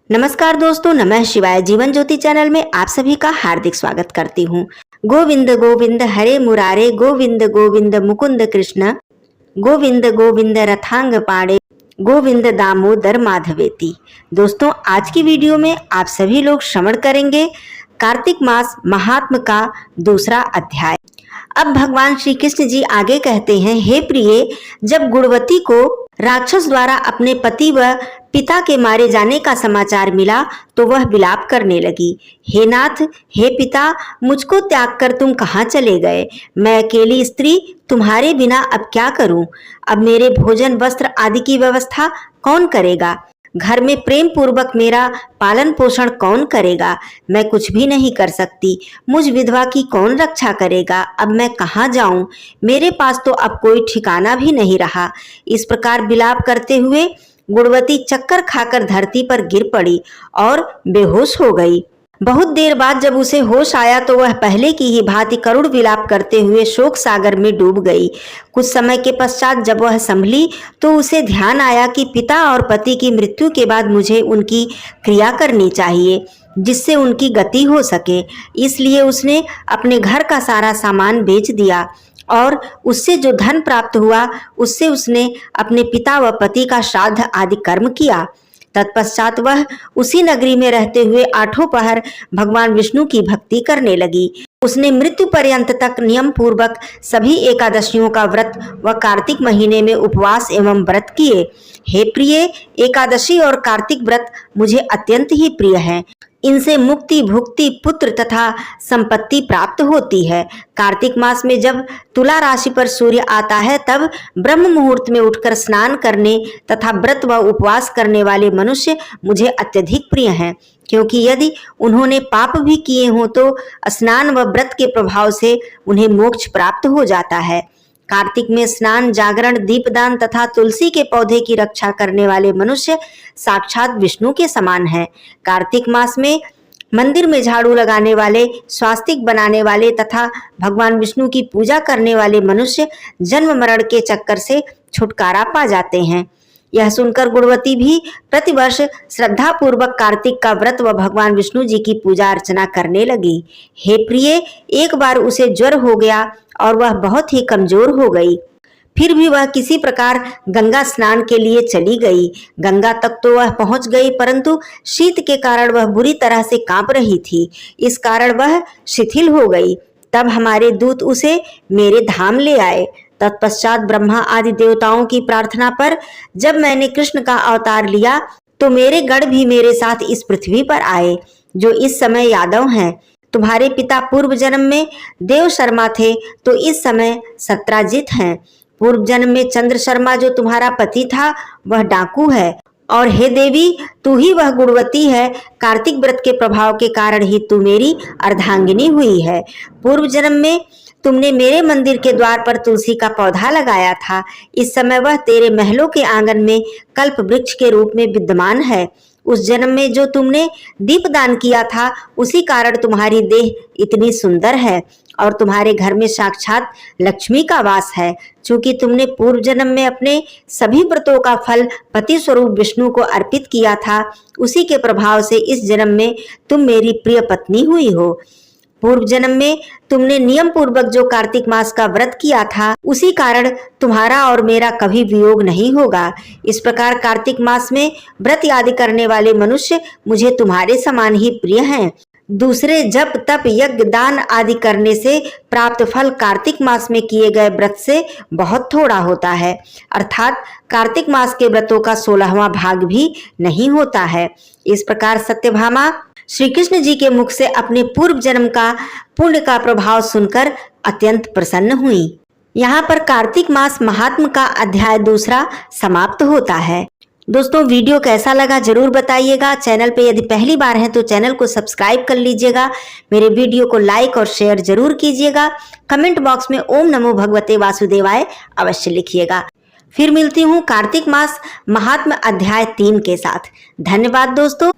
नमस्कार दोस्तों, नमः शिवाय। जीवन ज्योति चैनल में आप सभी का हार्दिक स्वागत करती हूँ। गोविंद गोविंद हरे मुरारे, गोविंद गोविंद मुकुंद कृष्ण, गोविंद गोविंद रथांग पाड़े, गोविंद दामोदर माधवेति। दोस्तों, आज की वीडियो में आप सभी लोग श्रवण करेंगे कार्तिक मास महात्म का दूसरा अध्याय। अब भगवान श्री कृष्ण जी आगे कहते हैं, हे प्रिय, जब गुणवती को राक्षस द्वारा अपने पति व पिता के मारे जाने का समाचार मिला तो वह विलाप करने लगी। हे नाथ, हे पिता, मुझको त्याग कर तुम कहाँ चले गए? मैं अकेली स्त्री तुम्हारे बिना अब क्या करूं? अब मेरे भोजन वस्त्र आदि की व्यवस्था कौन करेगा? घर में प्रेम पूर्वक मेरा पालन पोषण कौन करेगा? मैं कुछ भी नहीं कर सकती। मुझ विधवा की कौन रक्षा करेगा? अब मैं कहाँ जाऊं? मेरे पास तो अब कोई ठिकाना भी नहीं रहा। इस प्रकार विलाप करते हुए गुणवती चक्कर खाकर धरती पर गिर पड़ी और बेहोश हो गई। बहुत देर बाद जब उसे होश आया तो वह पहले की ही भांति करुण विलाप करते हुए शोक सागर में डूब गई। कुछ समय के पश्चात जब वह संभली तो उसे ध्यान आया कि पिता और पति की मृत्यु के बाद मुझे उनकी क्रिया करनी चाहिए जिससे उनकी गति हो सके। इसलिए उसने अपने घर का सारा सामान बेच दिया और उससे जो धन प्राप्त हुआ उससे उसने अपने पिता व पति का श्राद्ध आदि कर्म किया। तत्पश्चात वह उसी नगरी में रहते हुए आठों पहर भगवान विष्णु की भक्ति करने लगी। उसने मृत्यु पर्यंत तक नियम पूर्वक सभी एकादशियों का व्रत व कार्तिक महीने में उपवास एवं व्रत किए। हे प्रिय, एकादशी और कार्तिक व्रत मुझे अत्यंत ही प्रिय है। इनसे मुक्ति, भुक्ति, पुत्र तथा संपत्ति प्राप्त होती है। कार्तिक मास में जब तुला राशि पर सूर्य आता है तब ब्रह्म मुहूर्त में उठकर स्नान करने तथा व्रत व उपवास करने वाले मनुष्य मुझे अत्यधिक प्रिय हैं, क्योंकि यदि उन्होंने पाप भी किए हों तो स्नान व व्रत के प्रभाव से उन्हें मोक्ष प्राप्त हो जाता है। कार्तिक में स्नान, जागरण, दीपदान तथा तुलसी के पौधे की रक्षा करने वाले मनुष्य साक्षात विष्णु के समान हैं। कार्तिक मास में मंदिर में झाड़ू लगाने वाले, स्वास्तिक बनाने वाले तथा भगवान विष्णु की पूजा करने वाले मनुष्य जन्म मरण के चक्कर से छुटकारा पा जाते हैं। यह सुनकर गुणवती भी प्रतिवर्ष श्रद्धा पूर्वक कार्तिक का व्रत व भगवान विष्णु जी की पूजा अर्चना करने लगी। हे प्रिय, एक बार उसे ज्वर हो गया और वह बहुत ही कमजोर हो गई। फिर भी वह किसी प्रकार गंगा स्नान के लिए चली गई। गंगा तक तो वह पहुंच गई, परंतु शीत के कारण वह बुरी तरह से कांप रही थी। इस कारण वह शिथिल हो गई। तब हमारे दूत उसे मेरे धाम ले आए। तत्पश्चात ब्रह्मा आदि देवताओं की प्रार्थना पर जब मैंने कृष्ण का अवतार लिया तो मेरे गण भी मेरे साथ इस पृथ्वी पर आए, जो इस समय यादव हैं। तुम्हारे पिता पूर्व जन्म में देव शर्मा थे तो इस समय सत्राजित हैं। पूर्व जन्म में चंद्र शर्मा जो तुम्हारा पति था वह डाकू है। और हे देवी, तू ही वह गुणवती है। कार्तिक व्रत के प्रभाव के कारण ही तू मेरी अर्धांगिनी हुई है। पूर्व जन्म में तुमने मेरे मंदिर के द्वार पर तुलसी का पौधा लगाया था। इस समय वह तेरे महलों के आंगन में कल्प वृक्ष के रूप में विद्यमान है। उस जन्म में जो तुमने दीपदान किया था उसी कारण तुम्हारी देह इतनी सुंदर है और तुम्हारे घर में साक्षात लक्ष्मी का वास है। चूंकि तुमने पूर्व जन्म में अपने सभी व्रतों का फल पति स्वरूप विष्णु को अर्पित किया था, उसी के प्रभाव से इस जन्म में तुम मेरी प्रिय पत्नी हुई हो। पूर्व जन्म में तुमने नियम पूर्वक जो कार्तिक मास का व्रत किया था उसी कारण तुम्हारा और मेरा कभी वियोग नहीं होगा। इस प्रकार कार्तिक मास में व्रत आदि करने वाले मनुष्य मुझे तुम्हारे समान ही प्रिय हैं। दूसरे जप, तप, यज्ञ, दान आदि करने से प्राप्त फल कार्तिक मास में किए गए व्रत से बहुत थोड़ा होता है, अर्थात कार्तिक मास के व्रतों का 16वां भाग भी नहीं होता है। इस प्रकार सत्यभामा श्री कृष्ण जी के मुख से अपने पूर्व जन्म का पुण्य का प्रभाव सुनकर अत्यंत प्रसन्न हुई। यहाँ पर कार्तिक मास महात्म का अध्याय दूसरा समाप्त होता है। दोस्तों, वीडियो कैसा लगा जरूर बताइएगा। चैनल पे यदि पहली बार है तो चैनल को सब्सक्राइब कर लीजिएगा। मेरे वीडियो को लाइक और शेयर जरूर कीजिएगा। कमेंट बॉक्स में ओम नमो भगवते वासुदेवाय अवश्य लिखिएगा। फिर मिलती हूँ कार्तिक मास महात्म अध्याय 3 के साथ। धन्यवाद दोस्तों।